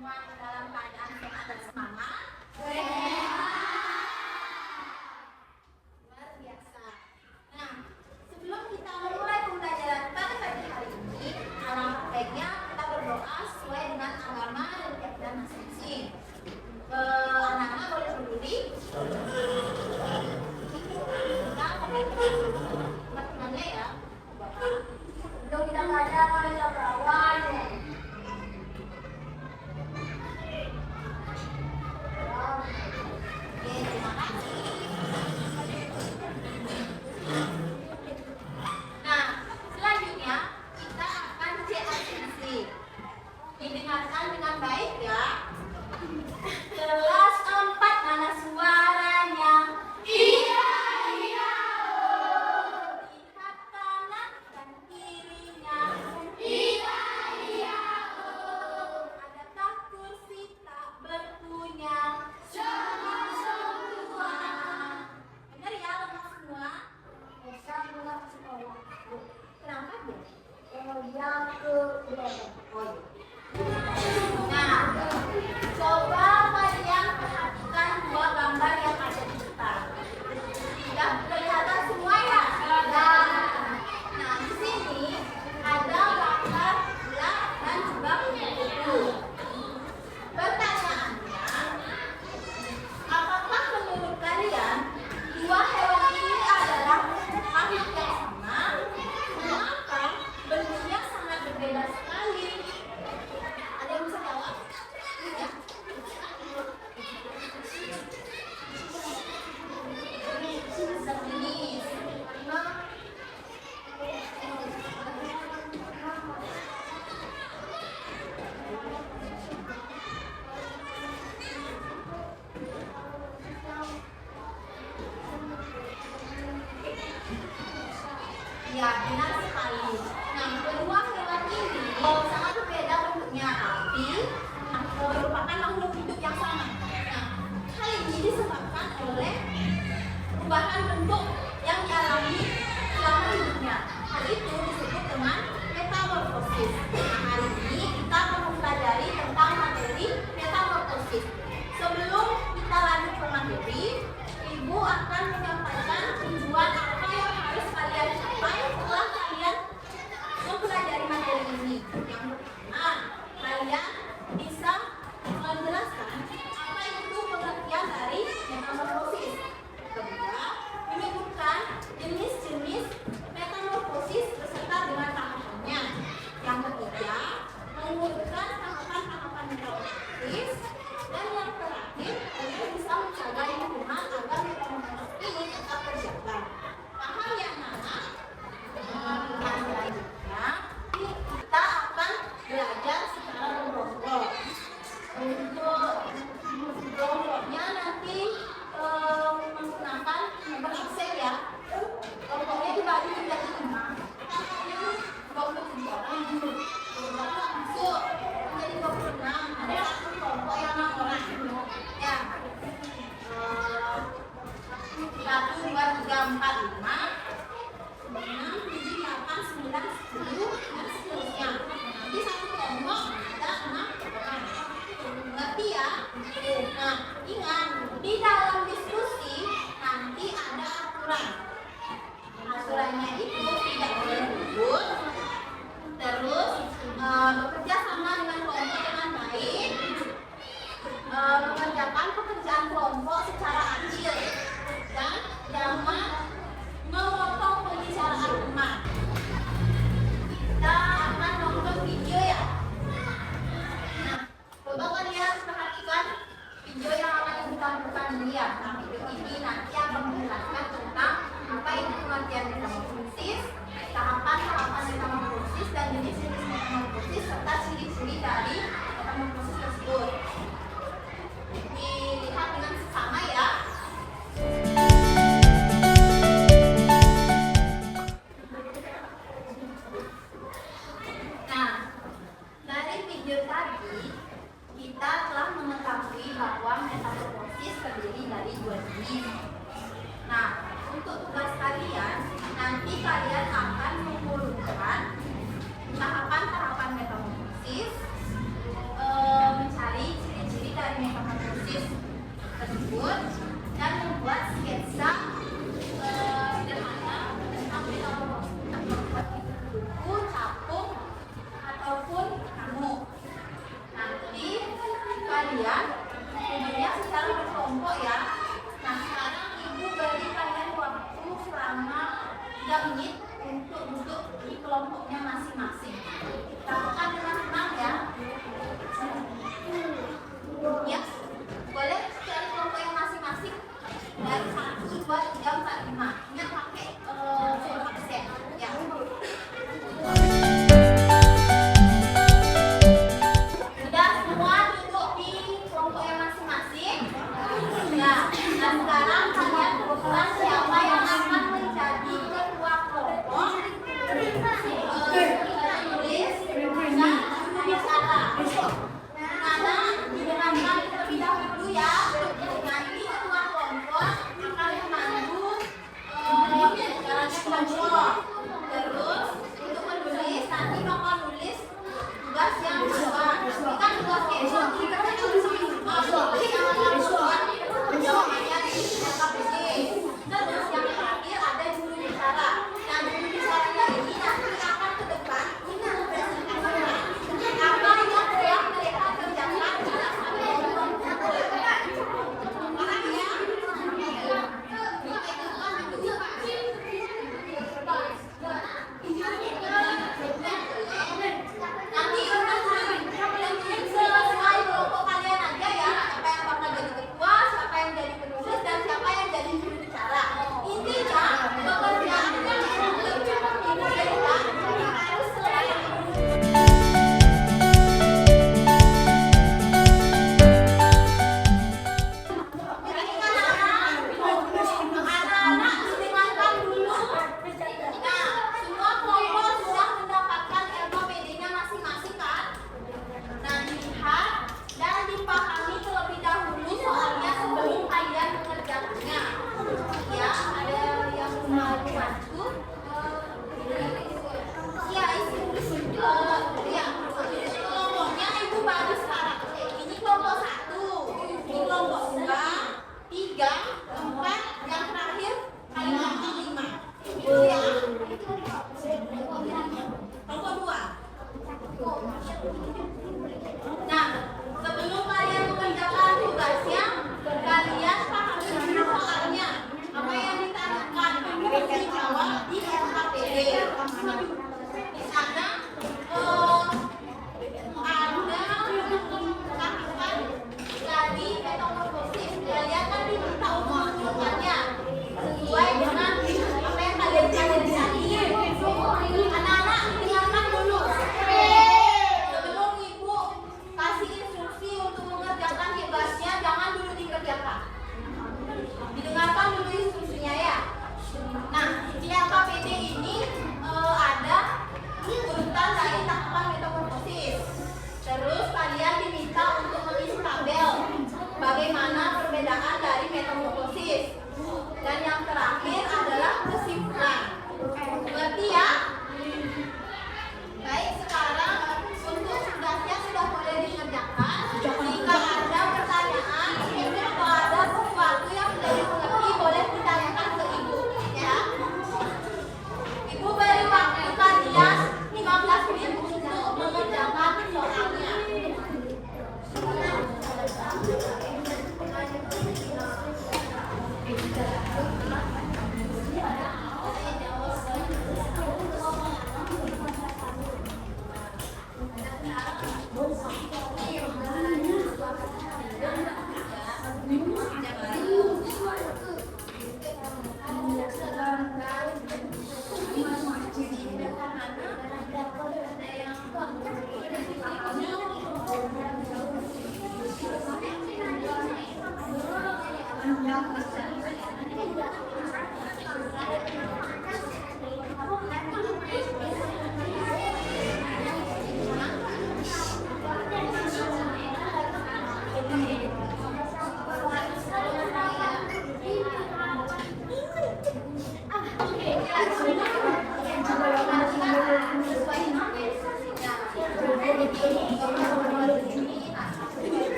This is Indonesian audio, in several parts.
semua dalam keadaan sehat dan semangat? Luar biasa. Nah, sebelum kita memulai pembelajaran pada pagi hari ini, alangkah baiknya kita berdoa sesuai dengan agama dan keyakinan masing-masing. Anak-anak boleh berdiri. Kita teman-temannya ya, Bapak. Untuk kita baca pada bawah. Terima kasih. Nah, selanjutnya kita akan CACC. Didengarkan dengan baik ya. Kelas 4 mana suaranya? Iya, iya. Lihat kanan dan kirinya. Iya, iya. Adakah kursi tak berpunya? Semua. Benar ya, lengkap semua? Lengkap sekolah. Kenapa ya? Yang ke Nah, coba kalian perhatikan dua gambar yang ada di depan. Sudah kelihatan semua ya? Nah, di sini ada gambar bulan dan juga kupu-kupu. Pertanyaannya, apakah menurut kalian dua hewan ini adalah makhluk yang sama? Mengapa bentuknya sangat berbeda sekali? Ada yang bisa jawab? Ya. Sejenis. Ya, benar sekali. Nah, kedua hewan ini sangat berbeda bentuknya, tapi merupakan makhluk hidup yang sama. Nah, hal ini disebabkan oleh perubahan bentuk yang dialami selama hidupnya. Hal itu disebut dengan metamorfosis. Nah, hari ini kita akan mempelajari tentang materi metamorfosis. Sebelum kita lanjut ke materi, Ibu akan menyampaikan tujuan apa yang harus kalian capai setelah kalian mempelajari materi ini. Yang pertama, kalian bisa menjelaskan apa itu pengertian dari metamorfosis. Kedua, menyebutkan jenis-jenis metamorfosis beserta dengan tahapannya. Yang ketiga, mengurutkan tahapan-tahapan metamorfosis. Dan yang terakhir, kalian bisa menjaga lingkungan agar metamorfosis ini tetap terjaga. Paham yang mana? Nah, selanjutnya kita akan belajar secara berkelompok. Untuk kelompoknya nanti menggunakan nomor absen ya. Kelompoknya dibagi menjadi 5. Kelompok 7 orang dulu. Kelompok masuk menjadi 26. Ada satu kelompok yang 6 orang. Ya. 1, 2, 3, 4, 5. 6, 7, 8, 9, 10 dan seterusnya. Nanti satu kelompok ada 6 orang. Ngerti ya? Nah, ingat di dalam diskusi nanti ada aturan. Aturannya itu tidak boleh ribut, terus bekerja sama dengan kelompok dengan baik, mengerjakan pekerjaan kelompok secara adil, dan jangan memotong pembicaraan teman. Kita akan nonton video ya. Nah, coba kalian perhatikan video yang akan ditonton ini ya. Nah, video ini nanti akan menjelaskan tentang apa itu pengertian metamorfosis, tahapan-tahapan metamorfosis, dan jenis-jenis metamorfosis serta ciri-ciri dari metamorfosis tersebut. Dilihat dengan seksama ya. Nah, dari video tadi kita telah mengetahui bahwa metamorfosis terdiri dari 2 jenis. Nah, untuk tugas kalian, nanti kalian akan mengurutkan tahapan-tahapan metamorfosis, mencari kalian tidurnya secara berkelompok ya. Nah sekarang ibu beri kalian waktu selama 3 menit untuk duduk di kelompoknya masing-masing. Lakukan dengan tenang ya. Ya, boleh cari kelompok yang masing-masing dari 1, 2, 3, 4, 5. Ingat pakai 10% ya. Sudah semua duduk di kelompok yang masing-masing. Ya, nah sekarang kalian kebetulan siapa yang akan menjadi ketua kelompok. Kita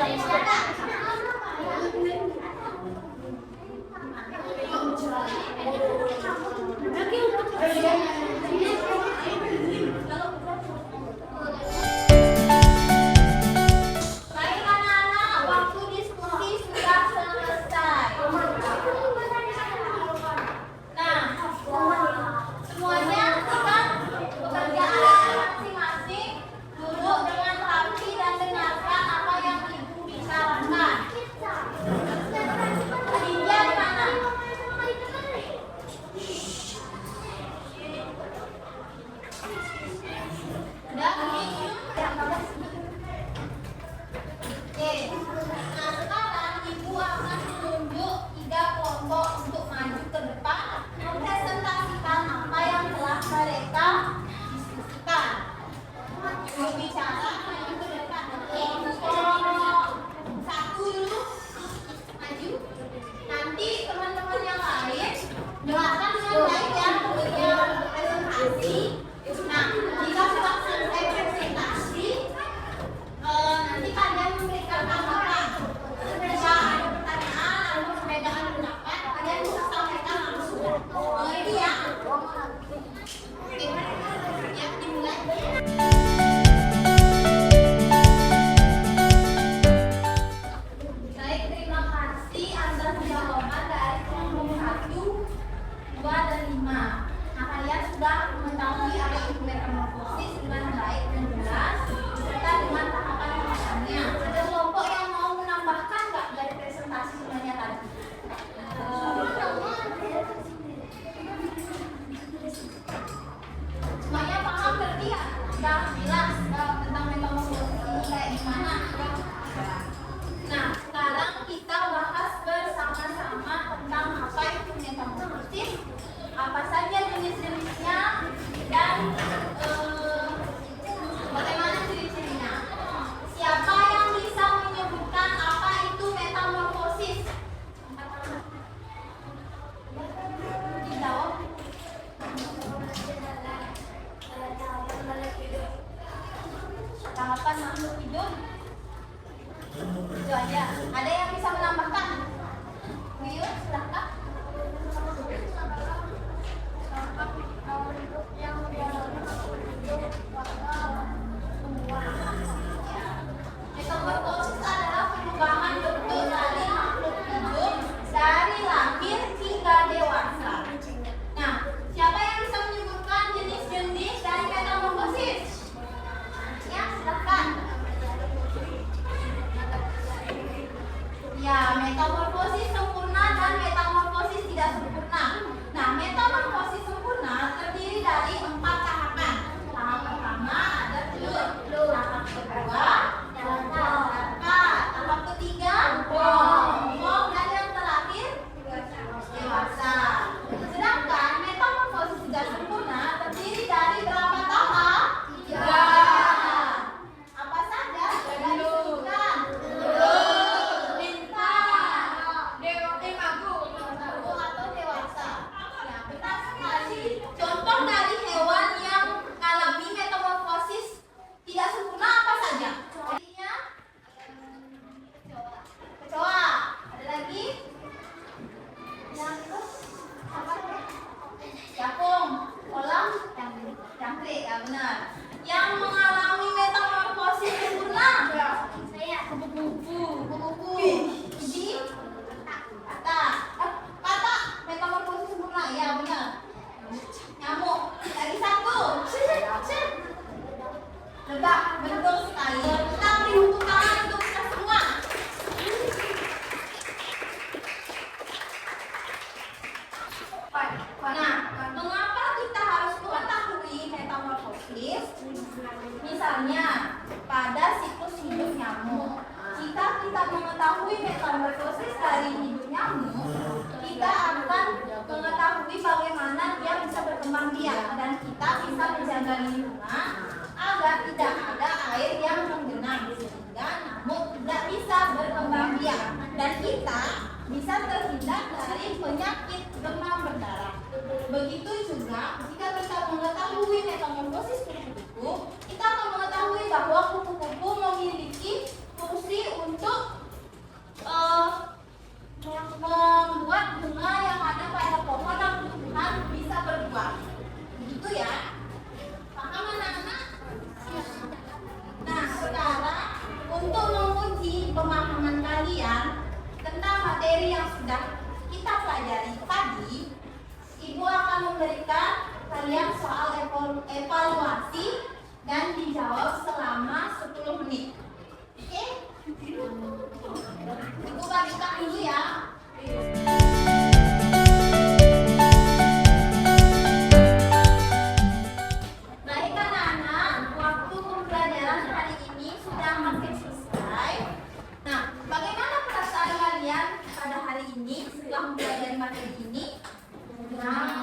Baik anak-anak, waktu diskusi sudah selesai. Nah, semuanya kita pekerjaan masing-masing, duduk dengan rapi dan dengarkan apa yang ibu bicarakan. Aditya di mana? Udah, ini. Oke. Nah, sekarang ibu akan menunjuk 3 kelompok untuk maju ke depan mempresentasikan apa yang telah mereka diskusikan. Ibu bicara maju ke depan. Kelompok 1 dulu maju. Nanti teman-teman yang lain dengarkan dengan baik ya kemudian presentasi. Nah, jika sudah selesai presentasi, nanti kalian memberikan tanggapan. Jika ada pertanyaan atau perbedaan pendapat, kalian bisa sampaikan langsung. Ini ya. Oke, ya dimulai. Baik, terima kasih atas jawaban dari kelompok 1, 2, dan 5. Nah, kalian sudah mengetahui apa itu metamorfosis dengan baik dan jelas, serta dengan tahapan-tahapannya. Ada kelompok yang mau menambahkan nggak dari presentasi sebenarnya tadi? Semuanya paham berarti ya? Sudah jelas tentang metamorfosis ini kayak gimana? Nah, sekarang kita bahas bersama-sama tentang apa itu metamorfosis, apa saja jenis-jenisnya, dan bagaimana ciri-cirinya. Siapa yang bisa menyebutkan apa itu metamorfosis? Dijawab. Tahapan makhluk hidup. Itu aja. Ada yang bisa menambahkan? Yuk, silahkan. Metamorfosis adalah perubahan bentuk dari makhluk hidup dari lahir hingga dewasa. Nah, siapa yang bisa menyebutkan jenis-jenis dari metamorfosis? Ya, silahkan. Ya, metamorfosis sempurna dan metamorfosis tidak sempurna. Nah, metamorfosis sempurna terdiri dari 4 tahapan. Tahap pertama ada telur. Tahap kedua tahap ketiga bong, dan yang terakhir dewasa. Sedangkan metamorfosis tidak sempurna terdiri dari berapa tahap? 3. Apa saja? Sudah disebutkan. Atau dewasa. Ya, benar sekali. Contoh dari hewan yang mengalami metamorfosis tidak sempurna apa saja? Contohnya kecoa. Ada lagi? Capung, kolam, jangkrik. Ya, benar. Yang mengalami metamorfosis sempurna? Kupu-kupu. Uji? Kata metamorfosis sempurna. Ya, benar. Nyamuk. Lagi 1. Lebah. Betul sekali. Kita beri tepuk tangan untuk kita semua. Nah, mengapa kita harus mengetahui metamorfosis? Misalnya, pada siklus hidup nyamuk. Jika kita mengetahui metamorfosis dari hidup nyamuk, kita akan mengetahui bagaimana dia bisa berkembang biak, dan kita bisa menjaga lingkungan agar tidak ada air yang menggenang sehingga nyamuk tidak bisa berkembang biak, dan kita bisa terhindar dari penyakit demam berdarah. Begitu juga jika kita mengetahui metamorfosis kupu-kupu, kita akan mengetahui bahwa kupu-kupu memiliki fungsi untuk pemahaman kalian tentang materi yang sudah kita pelajari tadi, Ibu akan memberikan kalian soal evaluasi dan dijawab selama 10 menit. Oke? Ibu bagikan dulu ya. Baik anak-anak, waktu pembelajaran hari ini sudah hampir selesai. Nah, bagaimana perasaan kalian pada hari ini setelah mempelajari materi ini? Nah,